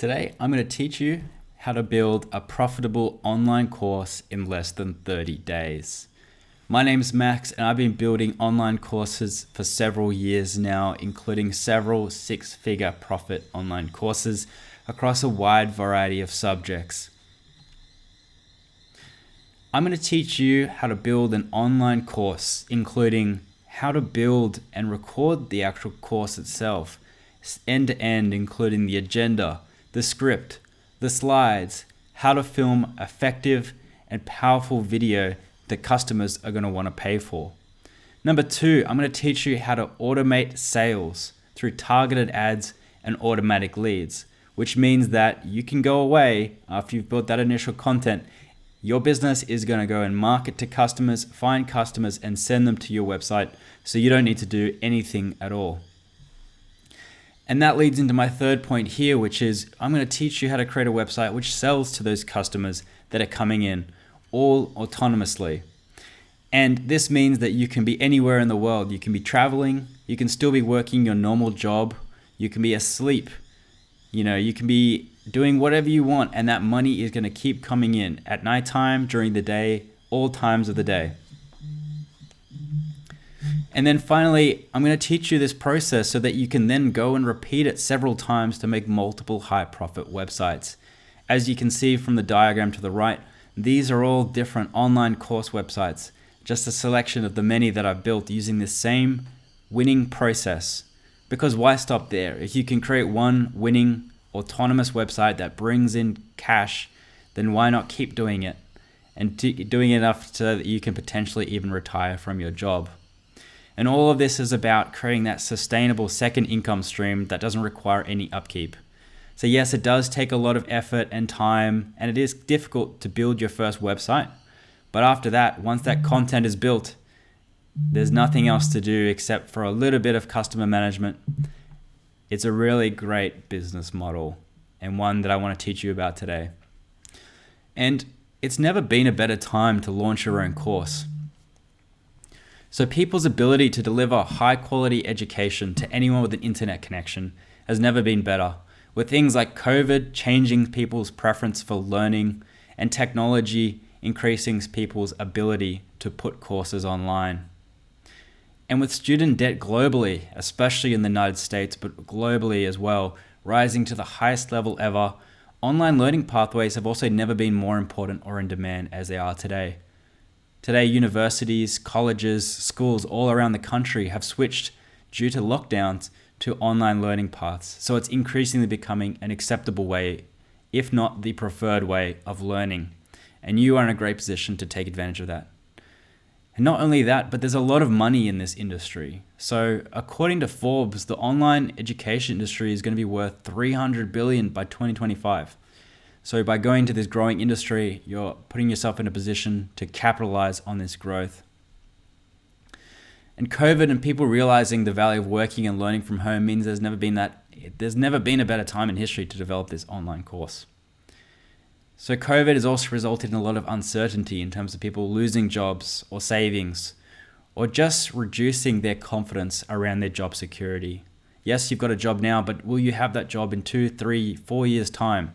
Today, I'm going to teach you how to build a profitable online course in less than 30 days. My name's Max, and I've been building online courses for several years now, including several six-figure profit online courses across a wide variety of subjects. I'm going to teach you how to build an online course, including how to build and record the actual course itself, end to end, including the agenda, the script, the slides, how to film effective and powerful video that customers are going to want to pay for. Number two, I'm going to teach you how to automate sales through targeted ads and automatic leads, which means that you can go away after you've built that initial content. Your business is going to go and market to customers, find customers, and send them to your website, so you don't need to do anything at all. And that leads into my third point here, which is I'm going to teach you how to create a website which sells to those customers that are coming in, all autonomously. And this means that you can be anywhere in the world. You can be traveling, you can still be working your normal job, you can be asleep, you can be doing whatever you want, and that money is going to keep coming in at nighttime, during the day, all times of the day. And then finally, I'm going to teach you this process so that you can then go and repeat it several times to make multiple high profit websites. As you can see from the diagram to the right, these are all different online course websites, just a selection of the many that I've built using this same winning process. Because why stop there? If you can create one winning autonomous website that brings in cash, then why not keep doing it and doing enough so that you can potentially even retire from your job? And all of this is about creating that sustainable second income stream that doesn't require any upkeep. So yes, it does take a lot of effort and time, and it is difficult to build your first website. But after that, once that content is built, there's nothing else to do except for a little bit of customer management. It's a really great business model, and one that I want to teach you about today. And it's never been a better time to launch your own course. So people's ability to deliver high quality education to anyone with an internet connection has never been better, with things like COVID changing people's preference for learning and technology increasing people's ability to put courses online. And with student debt globally, especially in the United States, but globally as well, rising to the highest level ever, online learning pathways have also never been more important or in demand as they are today. Today, universities, colleges, schools all around the country have switched, due to lockdowns, to online learning paths. So it's increasingly becoming an acceptable way, if not the preferred way, of learning. And you are in a great position to take advantage of that. And not only that, but there's a lot of money in this industry. So according to Forbes, the online education industry is going to be worth $300 billion by 2025. So by going to this growing industry, you're putting yourself in a position to capitalize on this growth. And COVID and people realizing the value of working and learning from home means there's never been a better time in history to develop this online course. So COVID has also resulted in a lot of uncertainty in terms of people losing jobs or savings, or just reducing their confidence around their job security. Yes, you've got a job now, but will you have that job in 2, 3, 4 years' time?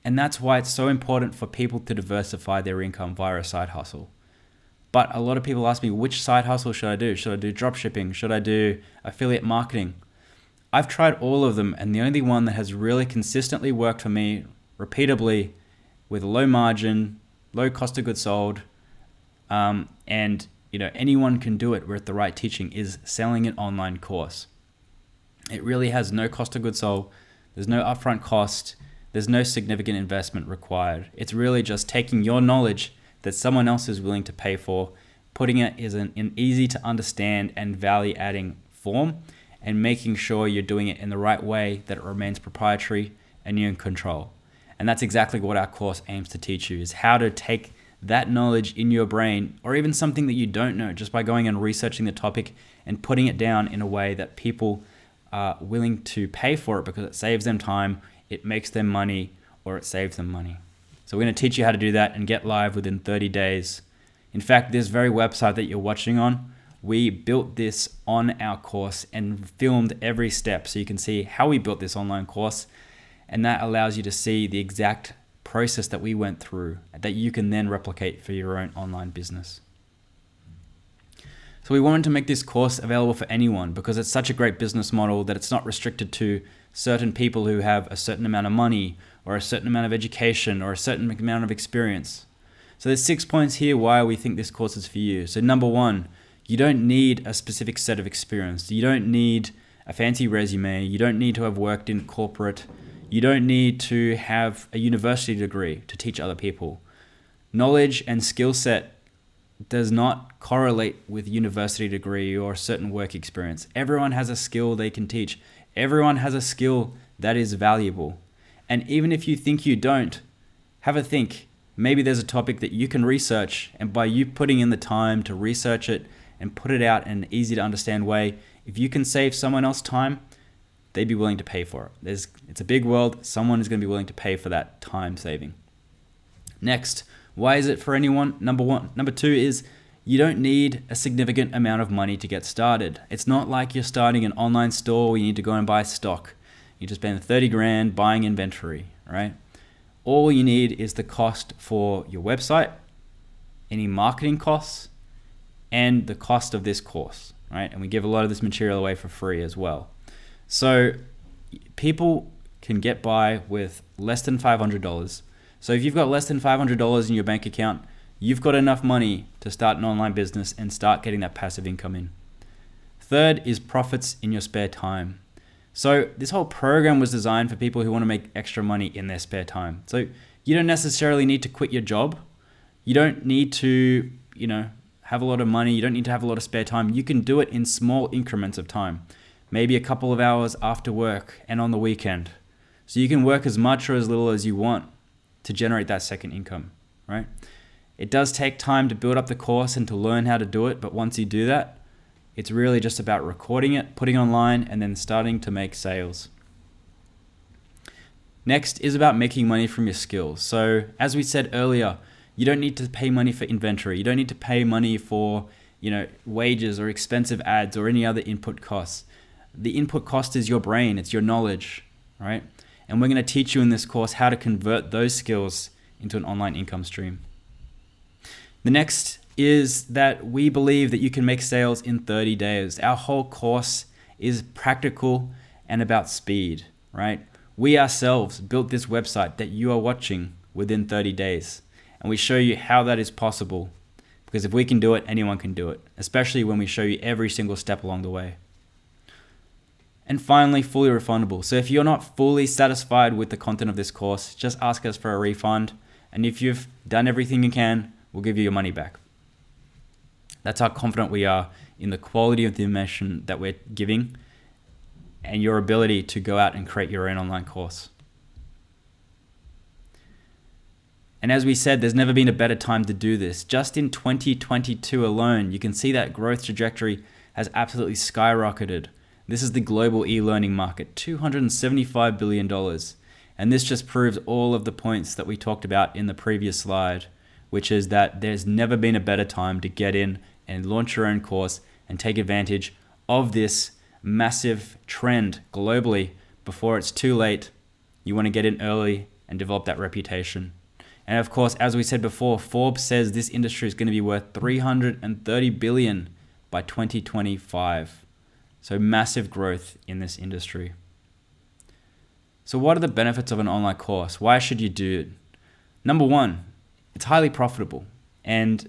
And that's why it's so important for people to diversify their income via a side hustle. But a lot of people ask me, which side hustle should I do? Should I do dropshipping? Should I do affiliate marketing? I've tried all of them, and the only one that has really consistently worked for me repeatably with low margin, low cost of goods sold, and anyone can do it with the right teaching, is selling an online course. It really has no cost of goods sold. There's no upfront cost. There's no significant investment required. It's really just taking your knowledge that someone else is willing to pay for, putting it in an easy to understand and value adding form, and making sure you're doing it in the right way, that it remains proprietary and you're in control. And that's exactly what our course aims to teach you, is how to take that knowledge in your brain, or even something that you don't know, just by going and researching the topic and putting it down in a way that people are willing to pay for it because it saves them time, it makes them money, or it saves them money. So we're going to teach you how to do that and get live within 30 days. In fact, this very website that you're watching on, we built this on our course and filmed every step so you can see how we built this online course And that allows you to see the exact process that we went through that you can then replicate for your own online business. So we wanted to make this course available for anyone because it's such a great business model that it's not restricted to certain people who have a certain amount of money or a certain amount of education or a certain amount of experience. So there's 6 points here why we think this course is for you. So number one, you don't need a specific set of experience. You don't need a fancy resume. You don't need to have worked in corporate. You don't need to have a university degree to teach other people. Knowledge and skill set does not correlate with university degree or certain work experience. Everyone has a skill they can teach. Everyone has a skill that is valuable. And even if you think you don't, have a think. Maybe there's a topic that you can research, and by you putting in the time to research it and put it out in an easy to understand way, if you can save someone else time, they'd be willing to pay for it. It's a big world. Someone is going to be willing to pay for that time saving. Next, why is it for anyone? Number one. Number two is you don't need a significant amount of money to get started. It's not like you're starting an online store where you need to go and buy stock. You just spend 30 grand buying inventory, right? All you need is the cost for your website, any marketing costs, and the cost of this course, right? And we give a lot of this material away for free as well. So people can get by with less than $500. So if you've got less than $500 in your bank account, you've got enough money to start an online business and start getting that passive income in. Third is profits in your spare time. So this whole program was designed for people who want to make extra money in their spare time. So you don't necessarily need to quit your job. You don't need to, have a lot of money. You don't need to have a lot of spare time. You can do it in small increments of time. Maybe a couple of hours after work and on the weekend. So you can work as much or as little as you want to generate that second income, right? It does take time to build up the course and to learn how to do it, but once you do that, it's really just about recording it, putting it online, and then starting to make sales. Next is about making money from your skills. So as we said earlier, you don't need to pay money for inventory. You don't need to pay money for, wages or expensive ads or any other input costs. The input cost is your brain, it's your knowledge, right? And we're going to teach you in this course how to convert those skills into an online income stream. The next is that we believe that you can make sales in 30 days. Our whole course is practical and about speed, right? We ourselves built this website that you are watching within 30 days. And we show you how that is possible. Because if we can do it, anyone can do it, especially when we show you every single step along the way. And finally, fully refundable. So if you're not fully satisfied with the content of this course, just ask us for a refund. And if you've done everything you can, we'll give you your money back. That's how confident we are in the quality of the information that we're giving and your ability to go out and create your own online course. And as we said, there's never been a better time to do this. Just in 2022 alone, you can see that growth trajectory has absolutely skyrocketed. This is the global e-learning market, $275 billion. And this just proves all of the points that we talked about in the previous slide, which is that there's never been a better time to get in and launch your own course and take advantage of this massive trend globally before it's too late. You want to get in early and develop that reputation. And of course, as we said before, Forbes says this industry is going to be worth $330 billion by 2025. So massive growth in this industry. So what are the benefits of an online course? Why should you do it? Number one, it's highly profitable. And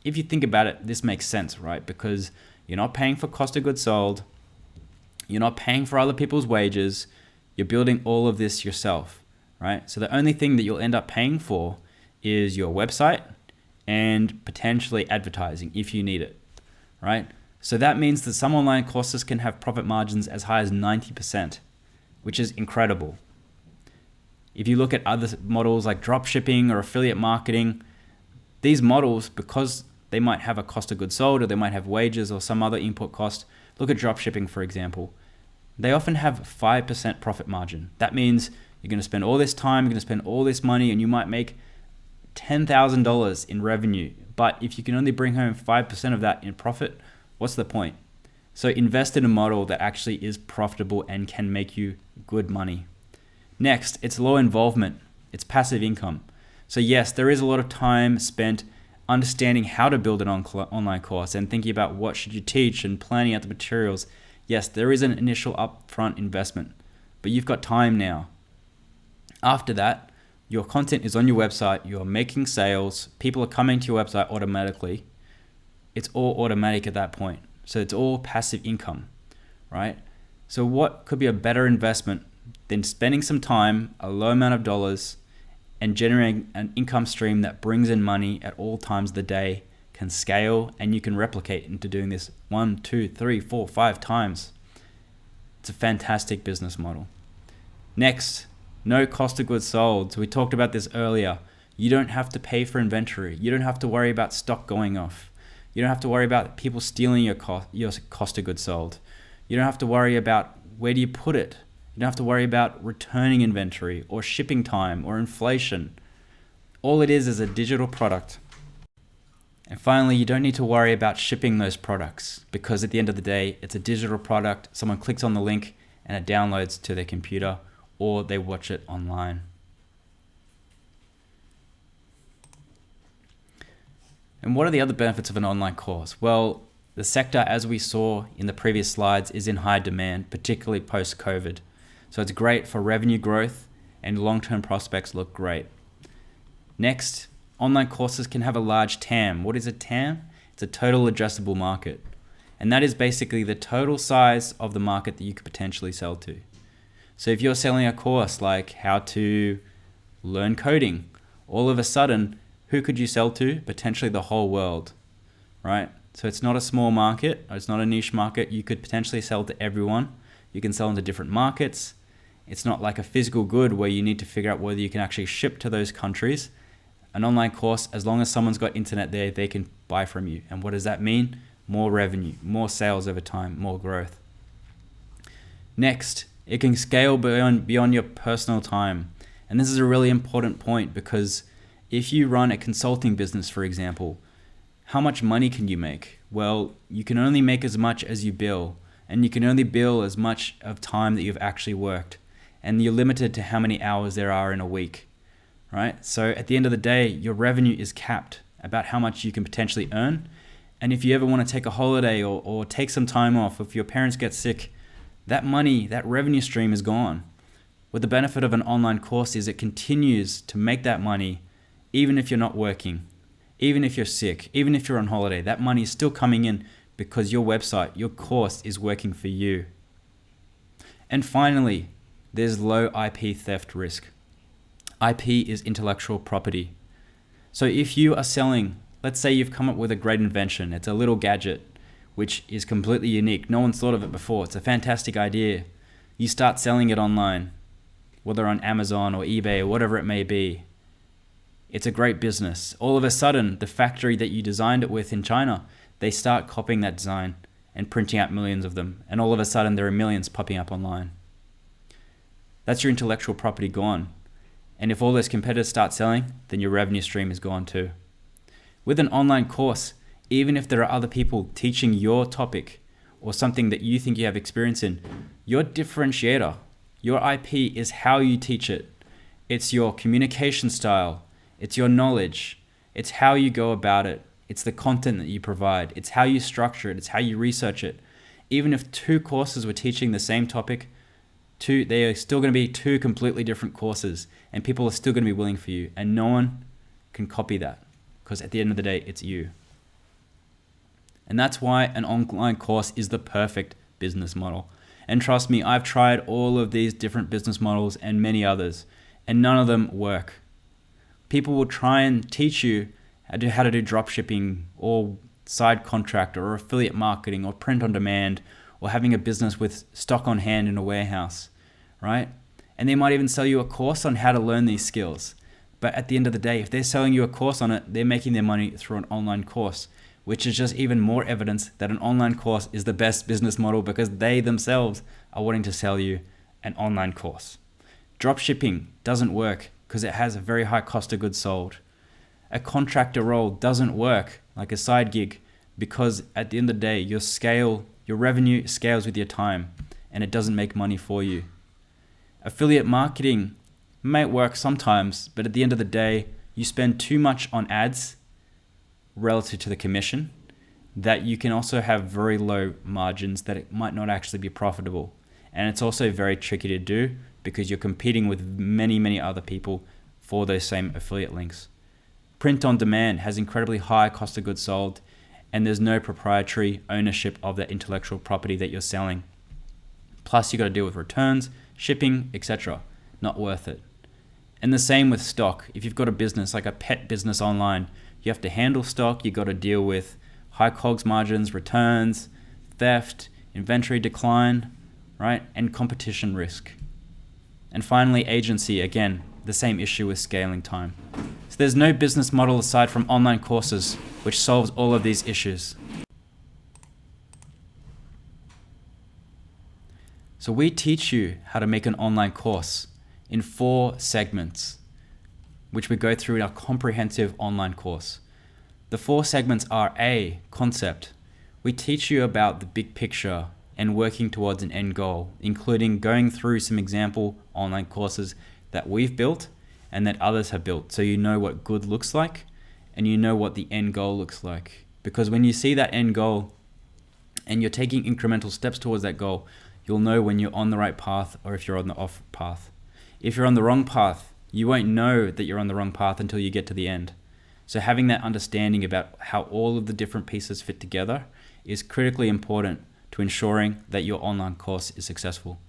if you think about it, this makes sense, right? Because you're not paying for cost of goods sold. You're not paying for other people's wages. You're building all of this yourself, right? So the only thing that you'll end up paying for is your website and potentially advertising if you need it, right? So that means that some online courses can have profit margins as high as 90%, which is incredible. If you look at other models like dropshipping or affiliate marketing, these models, because they might have a cost of goods sold or they might have wages or some other input cost, look at dropshipping, for example, they often have 5% profit margin. That means you're going to spend all this time, you're going to spend all this money, and you might make $10,000 in revenue. But if you can only bring home 5% of that in profit, what's the point? So invest in a model that actually is profitable and can make you good money. Next, it's low involvement. It's passive income. So yes, there is a lot of time spent understanding how to build an online course and thinking about what should you teach and planning out the materials. Yes, there is an initial upfront investment, but you've got time now. After that, your content is on your website, you're making sales, people are coming to your website automatically. It's all automatic at that point. So it's all passive income, right? So what could be a better investment than spending some time, a low amount of dollars, and generating an income stream that brings in money at all times of the day, can scale, and you can replicate into doing this 1, 2, 3, 4, 5 times. It's a fantastic business model. Next, no cost of goods sold. So we talked about this earlier. You don't have to pay for inventory. You don't have to worry about stock going off. You don't have to worry about people stealing your cost of goods sold. You don't have to worry about where do you put it. You don't have to worry about returning inventory or shipping time or inflation. All it is a digital product. And finally, you don't need to worry about shipping those products because at the end of the day, it's a digital product. Someone clicks on the link and it downloads to their computer or they watch it online. And what are the other benefits of an online course? Well, the sector, as we saw in the previous slides, is in high demand, particularly post-COVID. So it's great for revenue growth and long-term prospects look great. Next, online courses can have a large TAM. What is a TAM? It's a total addressable market. And that is basically the total size of the market that you could potentially sell to. So if you're selling a course like how to learn coding, all of a sudden, who could you sell to? Potentially the whole world, right? So it's not a small market, it's not a niche market. You could potentially sell to everyone. You can sell into different markets. It's not like a physical good where you need to figure out whether you can actually ship to those countries. An online course, as long as someone's got internet there, they can buy from you. And what does that mean? More revenue, more sales over time, more growth. Next, it can scale beyond your personal time. And this is a really important point because if you run a consulting business, for example, how much money can you make? Well, you can only make as much as you bill, and you can only bill as much of time that you've actually worked. And you're limited to how many hours there are in a week, right? So at the end of the day, your revenue is capped about how much you can potentially earn. And if you ever want to take a holiday or take some time off, if your parents get sick, that money, that revenue stream is gone. What the benefit of an online course is it continues to make that money even if you're not working, even if you're sick, even if you're on holiday, that money is still coming in because your website, your course is working for you. And finally, there's low IP theft risk. IP is intellectual property. So if you are selling, let's say you've come up with a great invention, it's a little gadget, which is completely unique. No one's thought of it before. It's a fantastic idea. You start selling it online, whether on Amazon or eBay or whatever it may be. It's a great business. All of a sudden, the factory that you designed it with in China, they start copying that design and printing out millions of them. And all of a sudden, there are millions popping up online. That's your intellectual property gone. And if all those competitors start selling, then your revenue stream is gone too. With an online course, even if there are other people teaching your topic or something that you think you have experience in, your differentiator, your IP is how you teach it. It's your communication style. It's your knowledge. It's how you go about it. It's the content that you provide. It's how you structure it. It's how you research it. Even if 2 courses were teaching the same topic, they are still going to be 2 completely different courses, and people are still going to be willing for you, and no one can copy that because at the end of the day, it's you. And that's why an online course is the perfect business model. And trust me, I've tried all of these different business models and many others, and none of them work. People will try and teach you how to do drop shipping or side contract or affiliate marketing or print on demand or having a business with stock on hand in a warehouse, right? And they might even sell you a course on how to learn these skills. But at the end of the day, if they're selling you a course on it, they're making their money through an online course, which is just even more evidence that an online course is the best business model because they themselves are wanting to sell you an online course. Drop shipping doesn't work because it has a very high cost of goods sold. A contractor role doesn't work like a side gig because at the end of the day, your revenue scales with your time and it doesn't make money for you. Affiliate marketing might work sometimes, but at the end of the day, you spend too much on ads relative to the commission that you can also have very low margins that it might not actually be profitable. And it's also very tricky to do because you're competing with many, many other people for those same affiliate links. Print on demand has incredibly high cost of goods sold, and there's no proprietary ownership of that intellectual property that you're selling. Plus, you got to deal with returns, shipping, etc. Not worth it. And the same with stock. If you've got a business like a pet business online, you have to handle stock. You got to deal with high COGS margins, returns, theft, inventory decline, right? And competition risk. And finally, agency. Again, the same issue with scaling time. So there's no business model aside from online courses which solves all of these issues. So we teach you how to make an online course in 4 segments, which we go through in our comprehensive online course. The 4 segments are A, concept. We teach you about the big picture and working towards an end goal, including going through some example online courses that we've built and that others have built, so you know what good looks like and you know what the end goal looks like. Because when you see that end goal and you're taking incremental steps towards that goal, you'll know when you're on the right path or if you're on the off path. If you're on the wrong path, you won't know that you're on the wrong path until you get to the end. So having that understanding about how all of the different pieces fit together is critically important to ensuring that your online course is successful.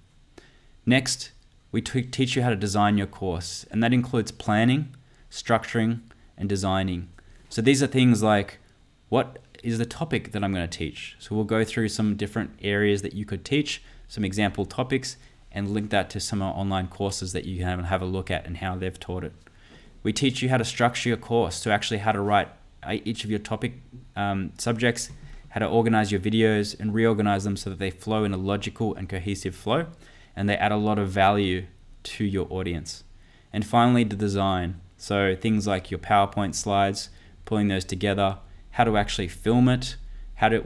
Next, we teach you how to design your course, and that includes planning, structuring, and designing. So these are things like, what is the topic that I'm going to teach? So we'll go through some different areas that you could teach, some example topics, and link that to some online courses that you can have a look at and how they've taught it. We teach you how to structure your course, so actually how to write each of your topic subjects, how to organize your videos and reorganize them so that they flow in a logical and cohesive flow, and they add a lot of value to your audience. And finally, the design. So things like your PowerPoint slides, pulling those together, how to actually film it,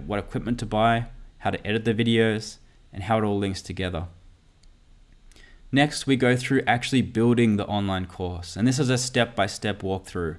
what equipment to buy, how to edit the videos, and how it all links together. Next, we go through actually building the online course, and this is a step-by-step walkthrough.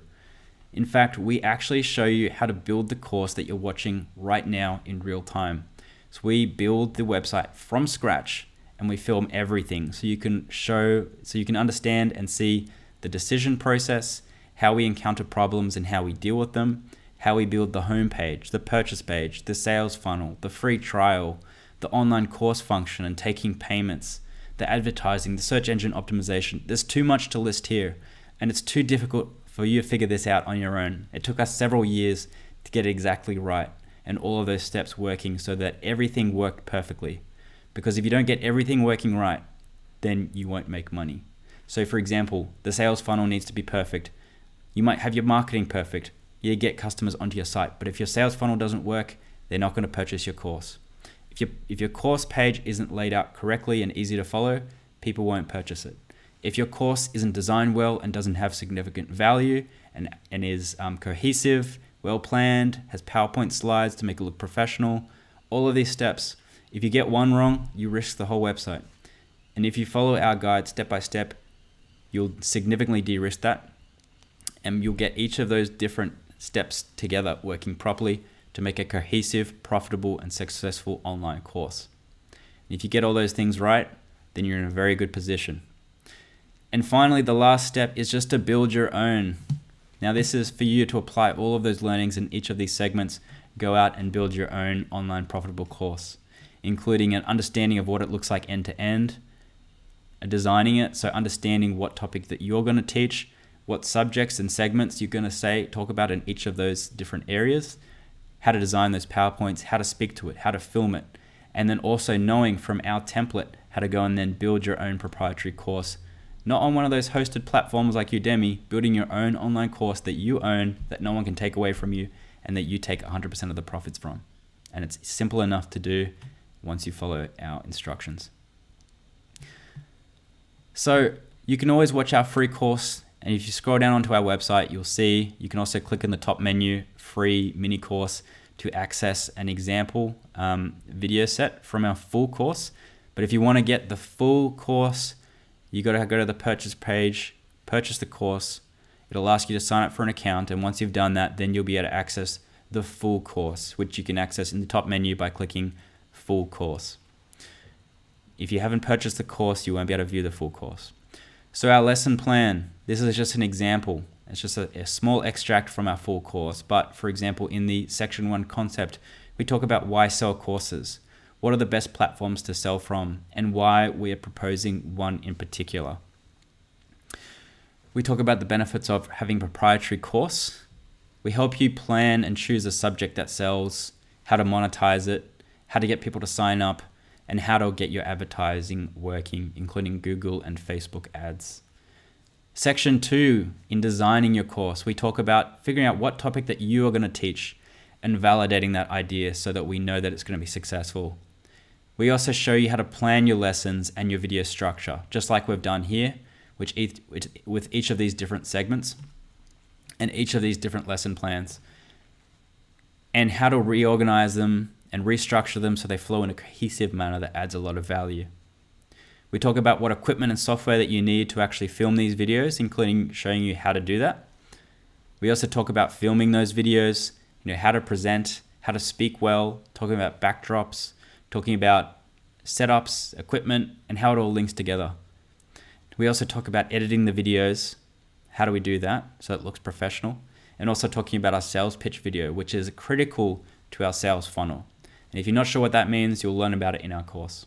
In fact, we actually show you how to build the course that you're watching right now in real time. So we build the website from scratch and we film everything so you can understand and see the decision process, how we encounter problems and how we deal with them, how we build the homepage, the purchase page, the sales funnel, the free trial, the online course function and taking payments, the advertising, the search engine optimization. There's too much to list here, and it's too difficult for you to figure this out on your own. It took us several years to get it exactly right and all of those steps working so that everything worked perfectly. Because if you don't get everything working right, then you won't make money. So for example, the sales funnel needs to be perfect. You might have your marketing perfect. You get customers onto your site, but if your sales funnel doesn't work, they're not going to purchase your course. If your course page isn't laid out correctly and easy to follow, people won't purchase it. If your course isn't designed well and doesn't have significant value and is cohesive, well planned, has PowerPoint slides to make it look professional, all of these steps, if you get one wrong, you risk the whole website. And if you follow our guide step by step, you'll significantly de-risk that, and you'll get each of those different steps together working properly to make a cohesive, profitable, and successful online course. And if you get all those things right, then you're in a very good position. And finally, the last step is just to build your own. Now, this is for you to apply all of those learnings in each of these segments, go out and build your own online profitable course, including an understanding of what it looks like end to end, designing it, so understanding what topic that you're going to teach, what subjects and segments you're going to talk about in each of those different areas, how to design those PowerPoints, how to speak to it, how to film it, and then also knowing from our template how to go and then build your own proprietary course, not on one of those hosted platforms like Udemy, building your own online course that you own, that no one can take away from you, and that you take 100% of the profits from. And it's simple enough to do once you follow our instructions. So you can always watch our free course, and if you scroll down onto our website, you'll see you can also click in the top menu, free mini course, to access an example video set from our full course. But if you want to get the full course, you got to go to the purchase page, purchase the course. It'll ask you to sign up for an account, and once you've done that, then you'll be able to access the full course, which you can access in the top menu by clicking full course. If you haven't purchased the course, you won't be able to view the full course. So our lesson plan, this is just an example. It's just a small extract from our full course. But for example, in the section 1 concept, we talk about why sell courses. What are the best platforms to sell from, and why we are proposing one in particular. We talk about the benefits of having a proprietary course. We help you plan and choose a subject that sells, how to monetize it, how to get people to sign up, and how to get your advertising working, including Google and Facebook ads. Section 2, in designing your course, we talk about figuring out what topic that you are going to teach and validating that idea so that we know that it's going to be successful. We also show you how to plan your lessons and your video structure, just like we've done here, with each of these different segments and each of these different lesson plans, and how to reorganize them and restructure them so they flow in a cohesive manner that adds a lot of value. We talk about what equipment and software that you need to actually film these videos, including showing you how to do that. We also talk about filming those videos, how to present, how to speak well, talking about backdrops, talking about setups, equipment, and how it all links together. We also talk about editing the videos. How do we do that so it looks professional? And also talking about our sales pitch video, which is critical to our sales funnel. And if you're not sure what that means, you'll learn about it in our course.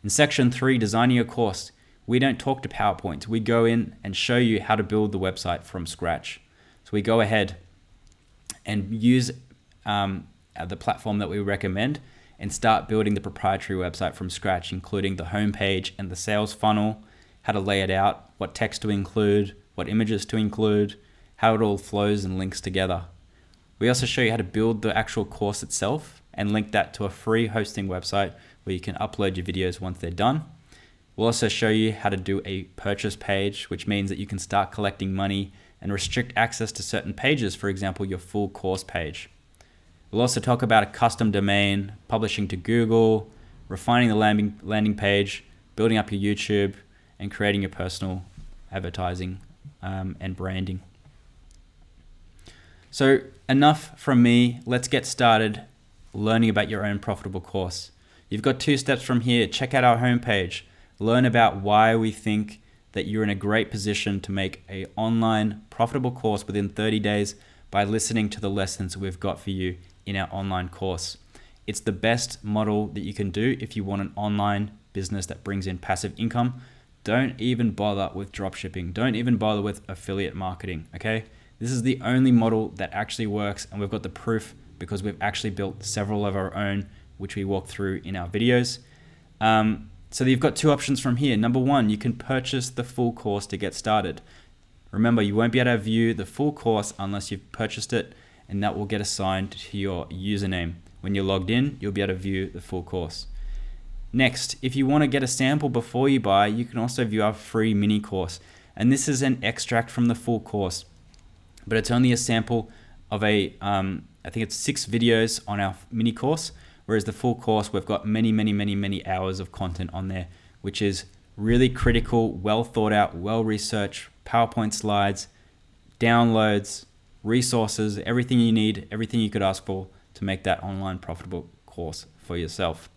In section 3, designing your course, we don't talk to PowerPoint. We go in and show you how to build the website from scratch. So we go ahead and use the platform that we recommend and start building the proprietary website from scratch, including the homepage and the sales funnel, how to lay it out, what text to include, what images to include, how it all flows and links together. We also show you how to build the actual course itself and link that to a free hosting website where you can upload your videos once they're done. We'll also show you how to do a purchase page, which means that you can start collecting money and restrict access to certain pages, for example, your full course page. We'll also talk about a custom domain, publishing to Google, refining the landing page, building up your YouTube, and creating your personal advertising and branding. So enough from me. Let's get started learning about your own profitable course. You've got 2 steps from here. Check out our homepage. Learn about why we think that you're in a great position to make an online profitable course within 30 days by listening to the lessons we've got for you in our online course. It's the best model that you can do if you want an online business that brings in passive income. Don't even bother with dropshipping. Don't even bother with affiliate marketing, okay? This is the only model that actually works, and we've got the proof because we've actually built several of our own, which we walk through in our videos. So you've got 2 options from here. Number 1, you can purchase the full course to get started. Remember, you won't be able to view the full course unless you've purchased it, and that will get assigned to your username. When you're logged in, you'll be able to view the full course. Next, if you want to get a sample before you buy, you can also view our free mini course. And this is an extract from the full course, but it's only a sample of I think it's 6 videos on our mini course, whereas the full course, we've got many hours of content on there, which is really critical, well thought out, well researched, PowerPoint slides, downloads, resources, everything you need, everything you could ask for to make that online profitable course for yourself.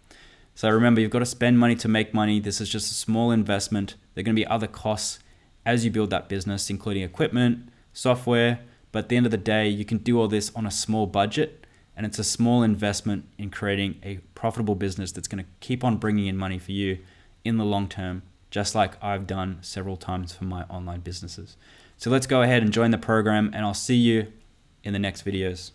So remember, you've got to spend money to make money. This is just a small investment. There are going to be other costs as you build that business, including equipment, software. But at the end of the day, you can do all this on a small budget, and it's a small investment in creating a profitable business that's going to keep on bringing in money for you in the long term, just like I've done several times for my online businesses. So let's go ahead and join the program, and I'll see you in the next videos.